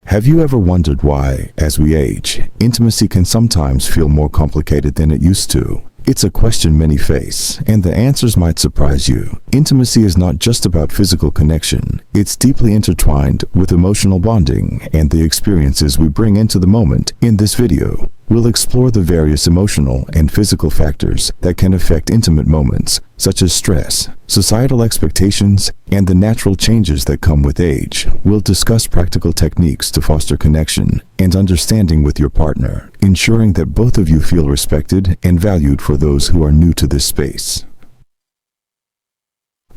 Have you ever wondered why, as we age, intimacy can sometimes feel more complicated than it used to? It's a question many face, and the answers might surprise you. Intimacy is not just about physical connection. It's deeply intertwined with emotional bonding and the experiences we bring into the moment. In this video, we'll explore the various emotional and physical factors that can affect intimate moments, such as stress, societal expectations, and the natural changes that come with age. We'll discuss practical techniques to foster connection and understanding with your partner, ensuring that both of you feel respected and valued for those who are new to this space.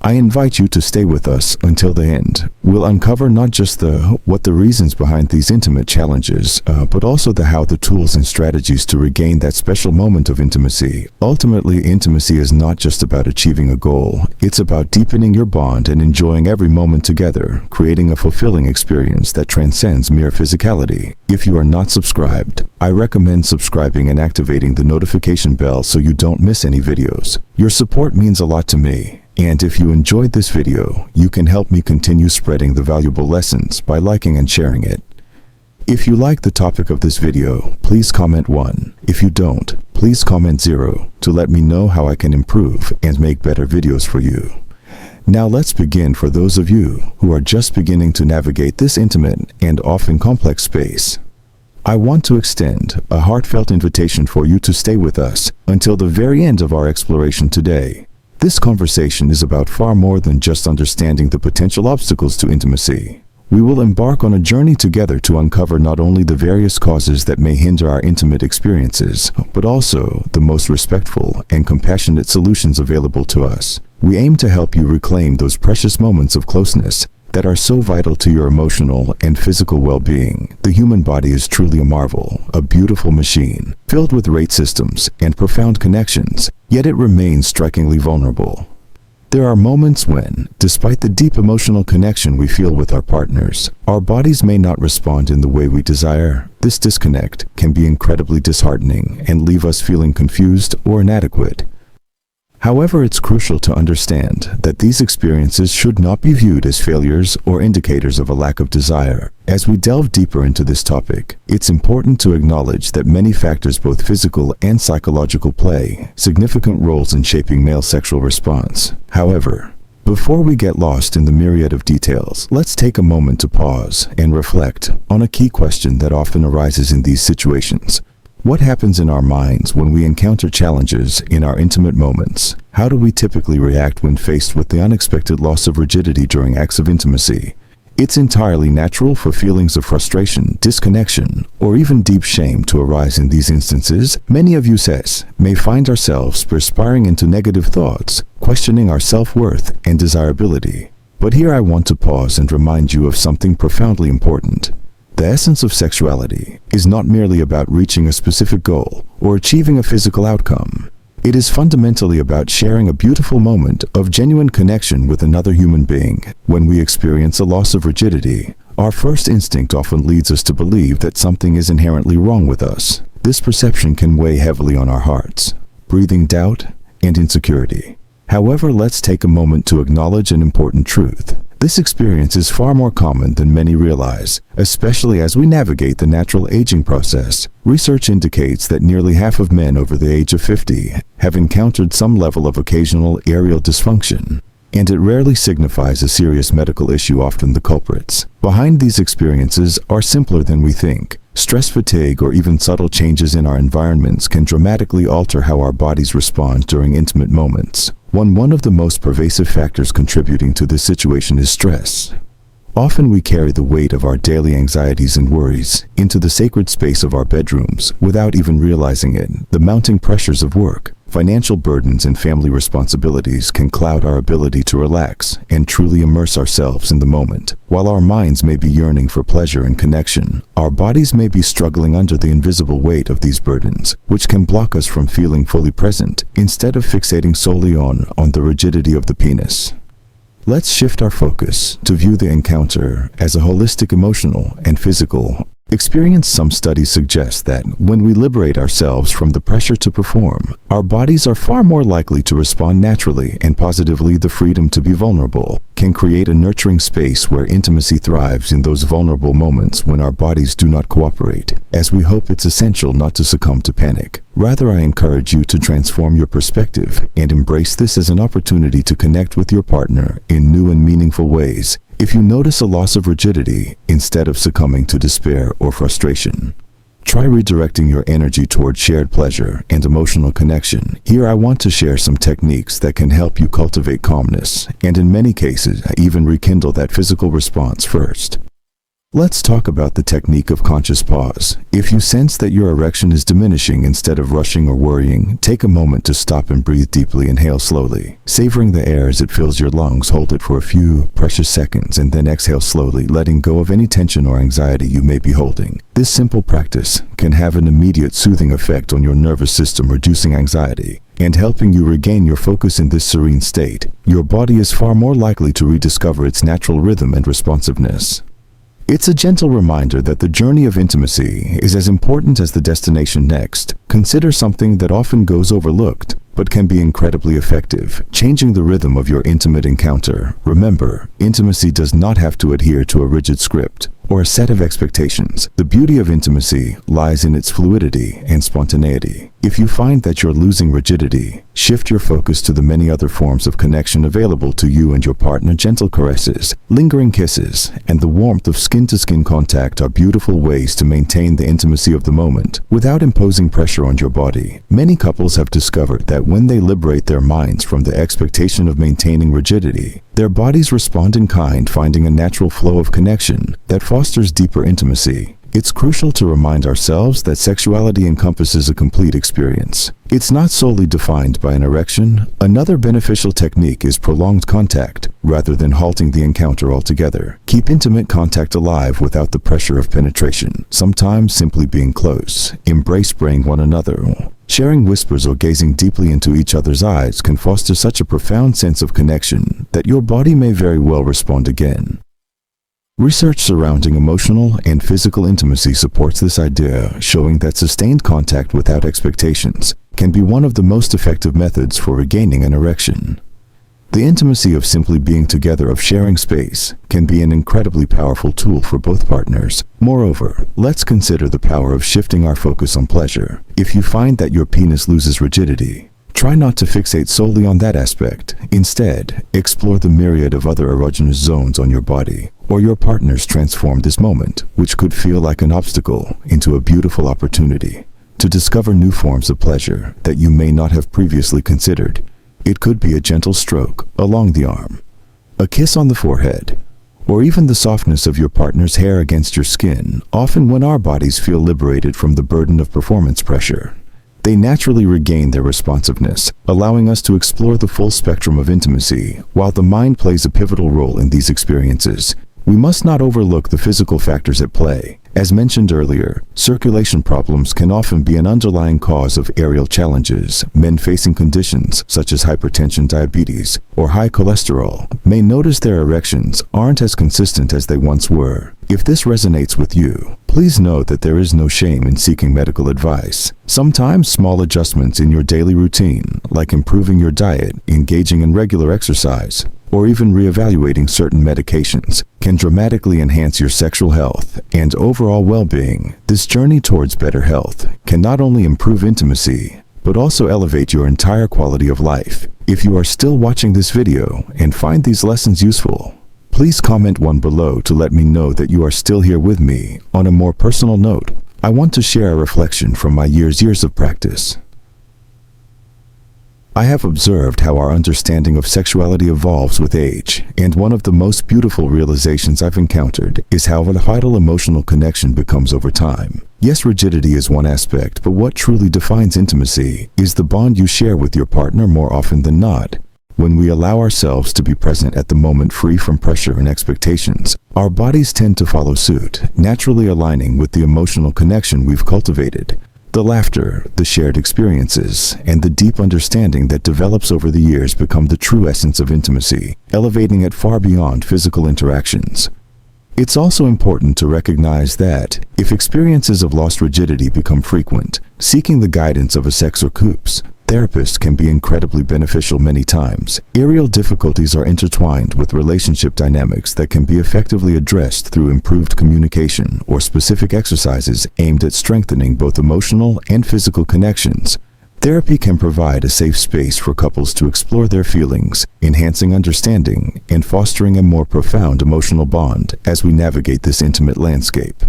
I invite you to stay with us until the end. We'll uncover not just the reasons behind these intimate challenges, but also the tools and strategies to regain that special moment of intimacy. Ultimately, intimacy is not just about achieving a goal. It's about deepening your bond and enjoying every moment together, creating a fulfilling experience that transcends mere physicality. If you are not subscribed, I recommend subscribing and activating the notification bell so you don't miss any videos. Your support means a lot to me. And if you enjoyed this video, you can help me continue spreading the valuable lessons by liking and sharing it. If you like the topic of this video, please comment 1. If you don't, please comment 0 to let me know how I can improve and make better videos for you. Now let's begin. For those of you who are just beginning to navigate this intimate and often complex space, I want to extend a heartfelt invitation for you to stay with us until the very end of our exploration today. This conversation is about far more than just understanding the potential obstacles to intimacy. We will embark on a journey together to uncover not only the various causes that may hinder our intimate experiences, but also the most respectful and compassionate solutions available to us. We aim to help you reclaim those precious moments of closeness that are so vital to your emotional and physical well-being. The human body is truly a marvel, a beautiful machine, filled with rate systems and profound connections, yet it remains strikingly vulnerable. There are moments when, despite the deep emotional connection we feel with our partners, our bodies may not respond in the way we desire. This disconnect can be incredibly disheartening and leave us feeling confused or inadequate. However, it's crucial to understand that these experiences should not be viewed as failures or indicators of a lack of desire. As we delve deeper into this topic, it's important to acknowledge that many factors, both physical and psychological, play significant roles in shaping male sexual response. However, before we get lost in the myriad of details, let's take a moment to pause and reflect on a key question that often arises in these situations. What happens in our minds when we encounter challenges in our intimate moments? How do we typically react when faced with the unexpected loss of rigidity during acts of intimacy? It's entirely natural for feelings of frustration, disconnection, or even deep shame to arise in these instances. Many of us may find ourselves perspiring into negative thoughts, questioning our self-worth and desirability. But here I want to pause and remind you of something profoundly important. The essence of sexuality is not merely about reaching a specific goal or achieving a physical outcome. It is fundamentally about sharing a beautiful moment of genuine connection with another human being. When we experience a loss of rigidity, our first instinct often leads us to believe that something is inherently wrong with us. This perception can weigh heavily on our hearts, breathing doubt and insecurity. However, let's take a moment to acknowledge an important truth. This experience is far more common than many realize, especially as we navigate the natural aging process. Research indicates that nearly half of men over the age of 50 have encountered some level of occasional erectile dysfunction, and it rarely signifies a serious medical issue. Often the culprits behind these experiences are simpler than we think. Stress, fatigue, or even subtle changes in our environments can dramatically alter how our bodies respond during intimate moments. One of the most pervasive factors contributing to this situation is stress. Often we carry the weight of our daily anxieties and worries into the sacred space of our bedrooms without even realizing it. The mounting pressures of work, financial burdens, and family responsibilities can cloud our ability to relax and truly immerse ourselves in the moment. While our minds may be yearning for pleasure and connection, our bodies may be struggling under the invisible weight of these burdens, which can block us from feeling fully present. Instead of fixating solely on the rigidity of the penis, let's shift our focus to view the encounter as a holistic emotional and physical Experience. Some studies suggest that when we liberate ourselves from the pressure to perform, our bodies are far more likely to respond naturally and positively. The freedom to be vulnerable can create a nurturing space where intimacy thrives in those vulnerable moments when our bodies do not cooperate. As we hope, it's essential not to succumb to panic. Rather, I encourage you to transform your perspective and embrace this as an opportunity to connect with your partner in new and meaningful ways. If you notice a loss of rigidity, instead of succumbing to despair or frustration, try redirecting your energy toward shared pleasure and emotional connection. Here I want to share some techniques that can help you cultivate calmness, and in many cases, even rekindle that physical response first. Let's talk about the technique of conscious pause. If you sense that your erection is diminishing instead of rushing or worrying, take a moment to stop and breathe deeply. Inhale slowly, savoring the air as it fills your lungs. Hold it for a few precious seconds and then exhale slowly, letting go of any tension or anxiety you may be holding. This simple practice can have an immediate soothing effect on your nervous system, reducing anxiety and helping you regain your focus. In this serene state, your body is far more likely to rediscover its natural rhythm and responsiveness. It's a gentle reminder that the journey of intimacy is as important as the destination. Next, consider something that often goes overlooked but can be incredibly effective: changing the rhythm of your intimate encounter. Remember, intimacy does not have to adhere to a rigid script or a set of expectations. The beauty of intimacy lies in its fluidity and spontaneity. If you find that you're losing rigidity, shift your focus to the many other forms of connection available to you and your partner. Gentle caresses, lingering kisses, and the warmth of skin-to-skin contact are beautiful ways to maintain the intimacy of the moment without imposing pressure on your body. Many couples have discovered that when they liberate their minds from the expectation of maintaining rigidity, their bodies respond in kind, finding a natural flow of connection that fosters deeper intimacy. It's crucial to remind ourselves that sexuality encompasses a complete experience. It's not solely defined by an erection. Another beneficial technique is prolonged contact, rather than halting the encounter altogether. Keep intimate contact alive without the pressure of penetration. Sometimes simply being close, embracing one another, sharing whispers, or gazing deeply into each other's eyes can foster such a profound sense of connection that your body may very well respond again. Research surrounding emotional and physical intimacy supports this idea, showing that sustained contact without expectations can be one of the most effective methods for regaining an erection. The intimacy of simply being together, of sharing space, can be an incredibly powerful tool for both partners. Moreover, let's consider the power of shifting our focus on pleasure. If you find that your penis loses rigidity, try not to fixate solely on that aspect. Instead, explore the myriad of other erogenous zones on your body or your partner's. Transform this moment, which could feel like an obstacle, into a beautiful opportunity to discover new forms of pleasure that you may not have previously considered. It could be a gentle stroke along the arm, a kiss on the forehead, or even the softness of your partner's hair against your skin. Often when our bodies feel liberated from the burden of performance pressure, they naturally regain their responsiveness, allowing us to explore the full spectrum of intimacy. While the mind plays a pivotal role in these experiences, we must not overlook the physical factors at play. As mentioned earlier, circulation problems can often be an underlying cause of aerial challenges. Men facing conditions such as hypertension, diabetes, or high cholesterol may notice their erections aren't as consistent as they once were. If this resonates with you, please know that there is no shame in seeking medical advice. Sometimes small adjustments in your daily routine, like improving your diet, engaging in regular exercise, or even reevaluating certain medications, can dramatically enhance your sexual health and overall well-being. This journey towards better health can not only improve intimacy, but also elevate your entire quality of life. If you are still watching this video and find these lessons useful, please comment one below to let me know that you are still here with me. On a more personal note, I want to share a reflection from my years of practice. I have observed how our understanding of sexuality evolves with age, and one of the most beautiful realizations I've encountered is how a vital emotional connection becomes over time. Yes, rigidity is one aspect, but what truly defines intimacy is the bond you share with your partner. More often than not, when we allow ourselves to be present at the moment, free from pressure and expectations, our bodies tend to follow suit, naturally aligning with the emotional connection we've cultivated. The laughter, the shared experiences, and the deep understanding that develops over the years become the true essence of intimacy, elevating it far beyond physical interactions. It's also important to recognize that, if experiences of lost rigidity become frequent, seeking the guidance of a sex or coops therapist can be incredibly beneficial many times. Aerial difficulties are intertwined with relationship dynamics that can be effectively addressed through improved communication or specific exercises aimed at strengthening both emotional and physical connections. Therapy can provide a safe space for couples to explore their feelings, enhancing understanding and fostering a more profound emotional bond as we navigate this intimate landscape.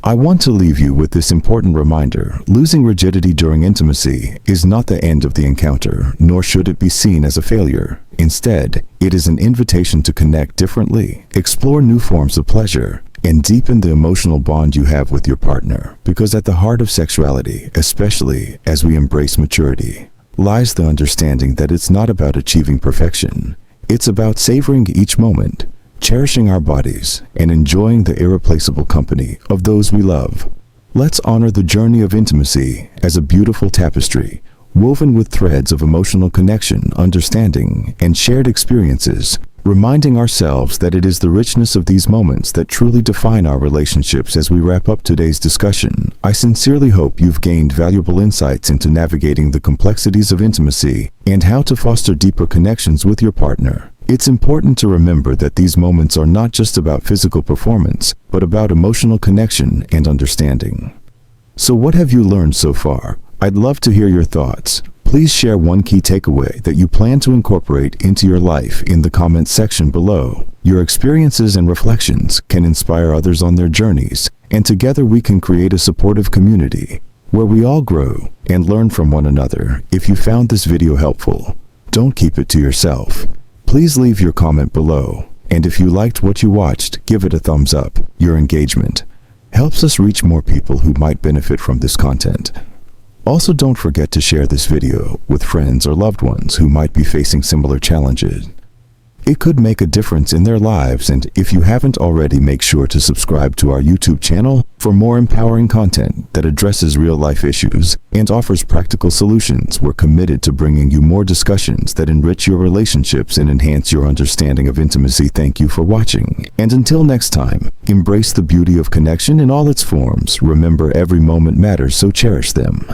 I want to leave you with this important reminder: losing rigidity during intimacy is not the end of the encounter, nor should it be seen as a failure. Instead, it is an invitation to connect differently, explore new forms of pleasure, and deepen the emotional bond you have with your partner. Because at the heart of sexuality, especially as we embrace maturity, lies the understanding that it's not about achieving perfection. It's about savoring each moment, cherishing our bodies, and enjoying the irreplaceable company of those we love. Let's honor the journey of intimacy as a beautiful tapestry, woven with threads of emotional connection, understanding, and shared experiences, reminding ourselves that it is the richness of these moments that truly define our relationships. As we wrap up today's discussion, I sincerely hope you've gained valuable insights into navigating the complexities of intimacy and how to foster deeper connections with your partner. It's important to remember that these moments are not just about physical performance, but about emotional connection and understanding. So what have you learned so far? I'd love to hear your thoughts. Please share one key takeaway that you plan to incorporate into your life in the comments section below. Your experiences and reflections can inspire others on their journeys, and together we can create a supportive community where we all grow and learn from one another. If you found this video helpful, don't keep it to yourself. Please leave your comment below, and if you liked what you watched, give it a thumbs up. Your engagement helps us reach more people who might benefit from this content. Also, don't forget to share this video with friends or loved ones who might be facing similar challenges. It could make a difference in their lives, and if you haven't already, make sure to subscribe to our YouTube channel for more empowering content that addresses real-life issues and offers practical solutions. We're committed to bringing you more discussions that enrich your relationships and enhance your understanding of intimacy. Thank you for watching, and until next time, embrace the beauty of connection in all its forms. Remember, every moment matters, so cherish them.